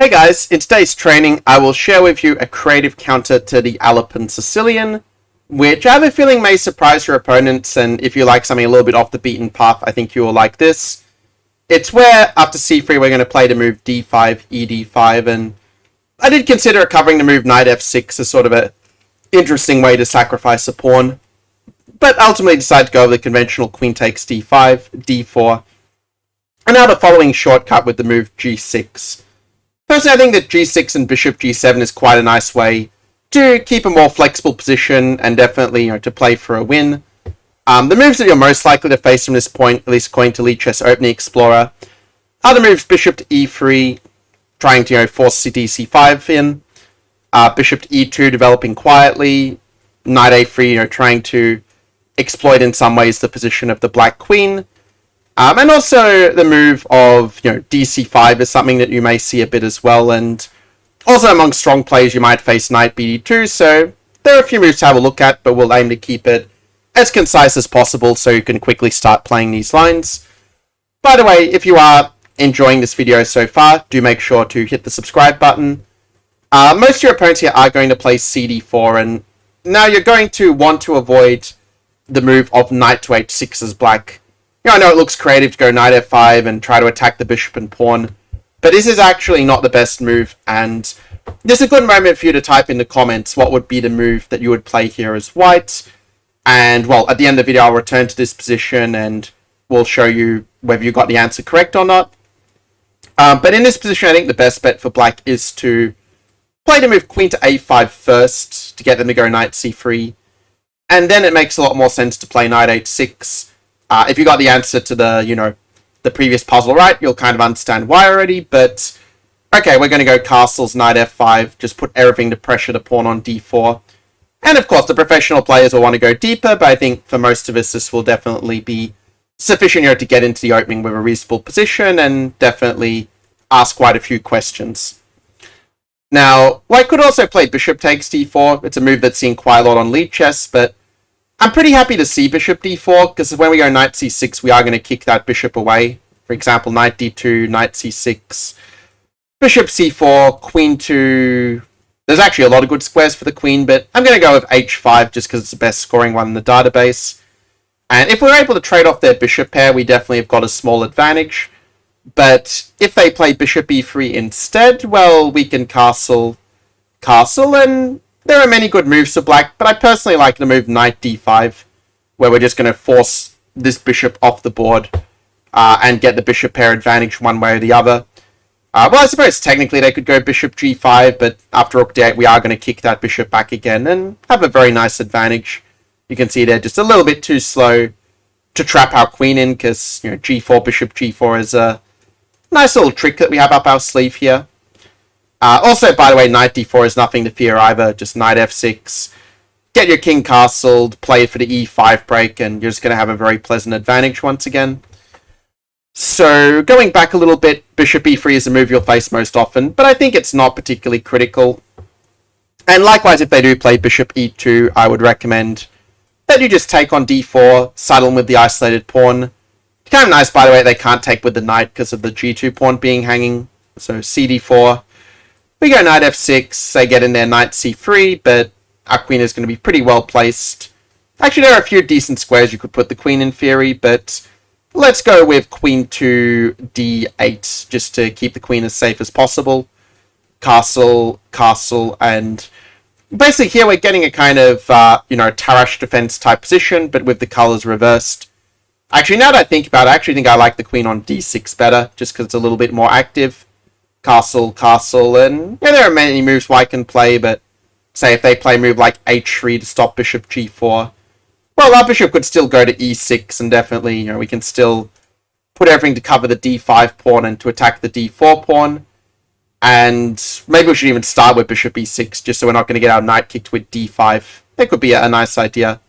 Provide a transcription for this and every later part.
Hey guys, in today's training I will share with you a creative counter to the Alapin Sicilian, which I have a feeling may surprise your opponents, and if you like something a little bit off the beaten path, I think you will like this. It's where, after c3, we're going to play the move d5, ed5, and I did consider covering the move knight f6 as sort of an interesting way to sacrifice a pawn, but ultimately decided to go with the conventional queen takes d5, d4, and now the following shortcut with the move g6. Personally, I think that g6 and bishop g7 is quite a nice way to keep a more flexible position and definitely, to play for a win. The moves that you're most likely to face from this point, at least according to Lead Chess Opening Explorer, are the moves bishop to e3, trying to force c5 in, bishop to e2 developing quietly, knight a3, trying to exploit in some ways the position of the black queen. And also the move of, dc5 is something that you may see a bit as well, and also among strong players you might face knight bd2, so there are a few moves to have a look at, but we'll aim to keep it as concise as possible so you can quickly start playing these lines. By the way, if you are enjoying this video so far, do make sure to hit the subscribe button. Most of your opponents here are going to play cd4, and now you're going to want to avoid the move of knight to h6 as black. I know it looks creative to go knight f5 and try to attack the bishop and pawn, but this is actually not the best move, and this is a good moment for you to type in the comments what would be the move that you would play here as white. And, well, at the end of the video I'll return to this position and we'll show you whether you got the answer correct or not. But in this position I think the best bet for black is to play the move queen to a5 first to get them to go knight c3, and then it makes a lot more sense to play knight h6. If you got the answer to the, the previous puzzle right, you'll kind of understand why already, but okay, we're going to go castles, knight f5, just put everything to pressure the pawn on d4. And of course, the professional players will want to go deeper, but I think for most of us this will definitely be sufficient to get into the opening with a reasonable position and definitely ask quite a few questions. Now, white could also play bishop takes d4. It's a move that's seen quite a lot on Lead Chess, but I'm pretty happy to see bishop d4, because when we go knight c6, we are going to kick that bishop away. For example, knight d2, knight c6, bishop c4, queen 2. There's actually a lot of good squares for the queen, but I'm going to go with h5 just because it's the best scoring one in the database. And if we're able to trade off their bishop pair, we definitely have got a small advantage. But if they play bishop e3 instead, well, we can castle, and there are many good moves for black, but I personally like the move knight d5, where we're just going to force this bishop off the board and get the bishop pair advantage one way or the other. Well, I suppose technically they could go bishop g5, but after rook d8 we are going to kick that bishop back again and have a very nice advantage. You can see they're just a little bit too slow to trap our queen in, because g4, bishop g4 is a nice little trick that we have up our sleeve here. Also, by the way, knight d4 is nothing to fear either, just knight f6, get your king castled, play for the e5 break, and you're just going to have a very pleasant advantage once again. So, going back a little bit, bishop e3 is a move you'll face most often, but I think it's not particularly critical. And likewise, if they do play bishop e2, I would recommend that you just take on d4, settle with the isolated pawn. It's kind of nice, by the way, they can't take with the knight because of the g2 pawn being hanging, so cd4. We go knight f6, they get in there knight c3, but our queen is going to be pretty well placed. Actually, there are a few decent squares you could put the queen in theory, but let's go with queen to d8, just to keep the queen as safe as possible. Castle, and basically here we're getting a kind of, Tarrasch defense type position, but with the colors reversed. Actually, now that I think about it, I actually think I like the queen on d6 better, just because it's a little bit more active. Castle, and there are many moves white can play, but say if they play a move like h3 to stop bishop g4, well, our bishop could still go to e6, and definitely, we can still put everything to cover the d5 pawn and to attack the d4 pawn. And maybe we should even start with bishop e6, just so we're not going to get our knight kicked with d5. That could be a nice idea.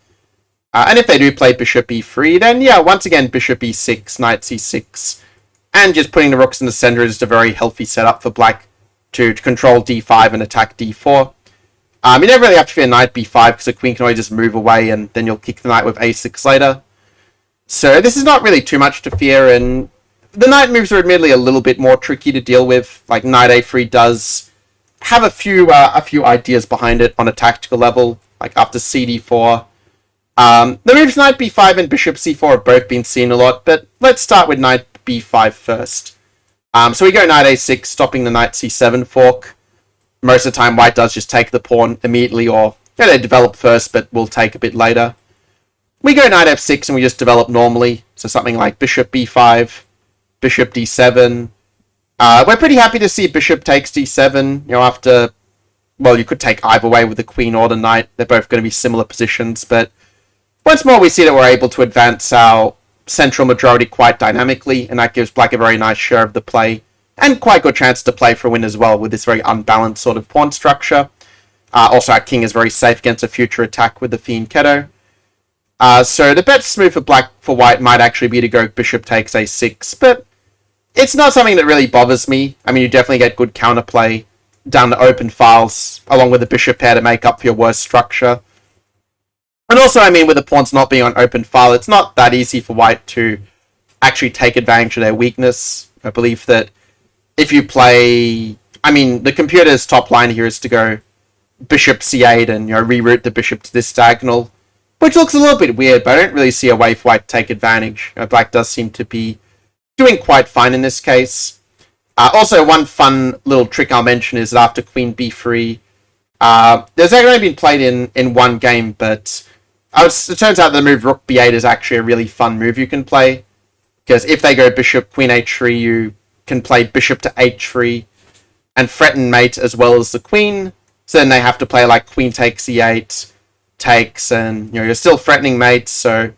And if they do play bishop e3, then yeah, once again, bishop e6, knight c6. And just putting the rooks in the center is just a very healthy setup for black to control d5 and attack d4. You never really have to fear knight b5, because the queen can always just move away and then you'll kick the knight with a6 later. So this is not really too much to fear, and the knight moves are admittedly a little bit more tricky to deal with. Like knight a3 does have a few ideas behind it on a tactical level. Like after cd4, the moves knight b5 and bishop c4 have both been seen a lot, but let's start with knight b5 first. So we go knight a6, stopping the knight c7 fork. Most of the time, white does just take the pawn immediately, or they develop first, but will take a bit later. We go knight f6 and we just develop normally. So something like bishop b5, bishop d7. We're pretty happy to see bishop takes d7. After, well, you could take either way with the queen or the knight. They're both going to be similar positions, but once more we see that we're able to advance our central majority quite dynamically, and that gives black a very nice share of the play, and quite good chance to play for a win as well with this very unbalanced sort of pawn structure. Also, our king is very safe against a future attack with the fianchetto. So the best move for white might actually be to go bishop takes a6, but it's not something that really bothers me. I mean, you definitely get good counterplay down the open files, along with the bishop pair to make up for your worst structure. And also, I mean, with the pawns not being on open file, it's not that easy for white to actually take advantage of their weakness. I believe that if you play... I mean, the computer's top line here is to go bishop c8 and reroute the bishop to this diagonal, which looks a little bit weird, but I don't really see a way for white to take advantage. Black does seem to be doing quite fine in this case. Also, one fun little trick I'll mention is that after queen b3, there's only been played in one game, but it turns out the move rook b8 is actually a really fun move you can play, because if they go bishop queen h3, you can play bishop to h3 and threaten mate as well as the queen. So then they have to play like queen takes e8, takes, and you're still threatening mate, so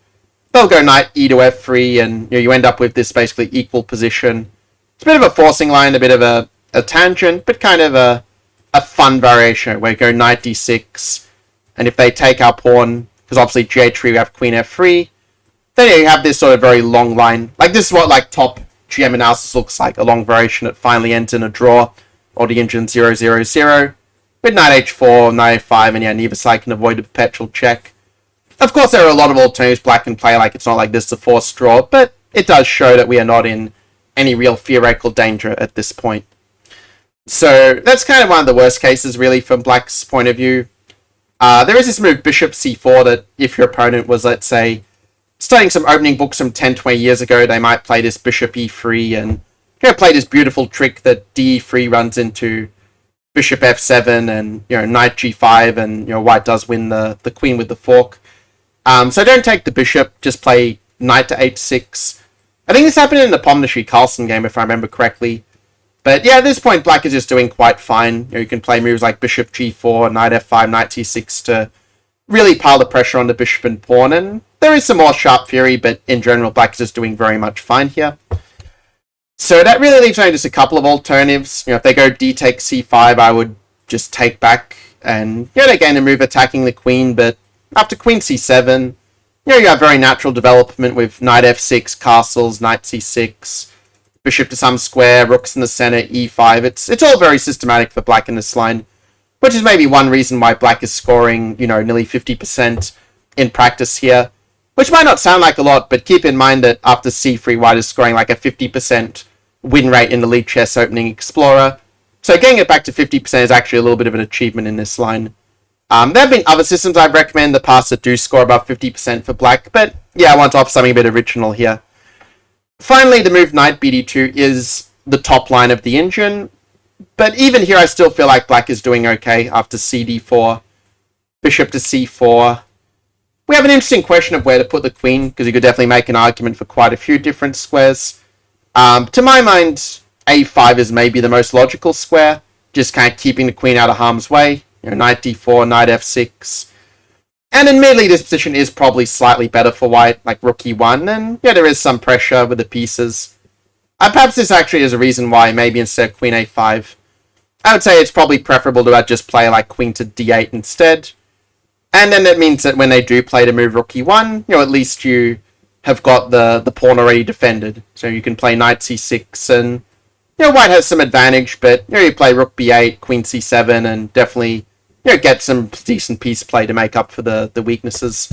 they'll go knight e to f3, and you end up with this basically equal position. It's a bit of a forcing line, a bit of a tangent, but kind of a fun variation where you go knight d6, and if they take our pawn, because obviously g8-3 we have queen f3, then you have this sort of very long line. Like this is what like top GM analysis looks like, a long variation that finally ends in a draw, or the engine 0-0-0, with knight h4, knight f5, and neither side can avoid a perpetual check. Of course, there are a lot of alternatives black can play, like it's not like this is a forced draw, but it does show that we are not in any real theoretical danger at this point. So that's kind of one of the worst cases, really, from black's point of view. There is this move, bishop c4, that if your opponent was, let's say, studying some opening books from 10-20 years ago, they might play this bishop e3 and play this beautiful trick that d3 runs into bishop f7 and knight g5, and white does win the queen with the fork. So don't take the bishop, just play knight to h6. I think this happened in the Pomnishi-Carlsen game, if I remember correctly. But yeah, at this point, black is just doing quite fine. You can play moves like bishop g4, knight f5, knight t6 to really pile the pressure on the bishop and pawn. And there is some more sharp theory, but in general, black is just doing very much fine here. So that really leaves only just a couple of alternatives. If they go d takes c5, I would just take back and they gain a move attacking the queen. But after queen c7, you have very natural development with knight f6, castles, knight c6, bishop to some square, rooks in the center, e5. It's all very systematic for black in this line, which is maybe one reason why black is scoring, nearly 50% in practice here. Which might not sound like a lot, but keep in mind that after c3, white is scoring like a 50% win rate in the League Chess Opening Explorer. So getting it back to 50% is actually a little bit of an achievement in this line. There have been other systems I'd recommend in the past that do score above 50% for black, but yeah, I want to offer something a bit original here. Finally, the move knight bd2 is the top line of the engine, but even here I still feel like black is doing okay after cd4, bishop to c4. We have an interesting question of where to put the queen, because you could definitely make an argument for quite a few different squares. To my mind, a5 is maybe the most logical square, just kind of keeping the queen out of harm's way. Knight d4, knight f6. And admittedly, this position is probably slightly better for white, like rook e1, and there is some pressure with the pieces. Perhaps this actually is a reason why maybe instead of queen a5, I would say it's probably preferable to just play like queen to d8 instead. And then that means that when they do play to move rook e1, at least you have got the pawn already defended. So you can play knight c6, and white has some advantage, but you play rook b8, queen c7, and definitely get some decent piece play to make up for the weaknesses.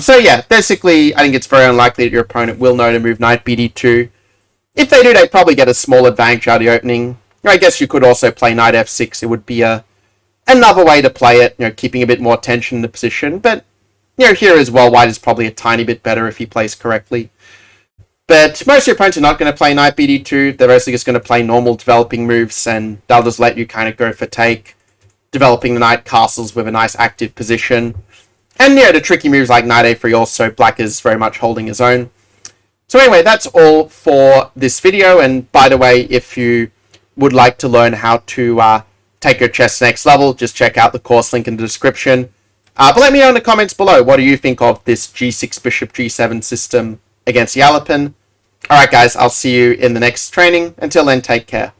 So yeah, basically, I think it's very unlikely that your opponent will know to move knight bd2. if they do, they probably get a small advantage out of the opening. I guess you could also play knight f6. It would be another way to play it, keeping a bit more tension in the position. But, here as well, white is probably a tiny bit better if he plays correctly. But most of your opponents are not going to play knight bd2. They're mostly just going to play normal developing moves, and they'll just let you kind of go for take, developing the knight castles with a nice active position. And, the tricky moves like knight a3 also, black is very much holding his own. So anyway, that's all for this video. And by the way, if you would like to learn how to take your chess next level, just check out the course link in the description. But let me know in the comments below, what do you think of this g6 bishop g7 system against the Alapin? Alright guys, I'll see you in the next training. Until then, take care.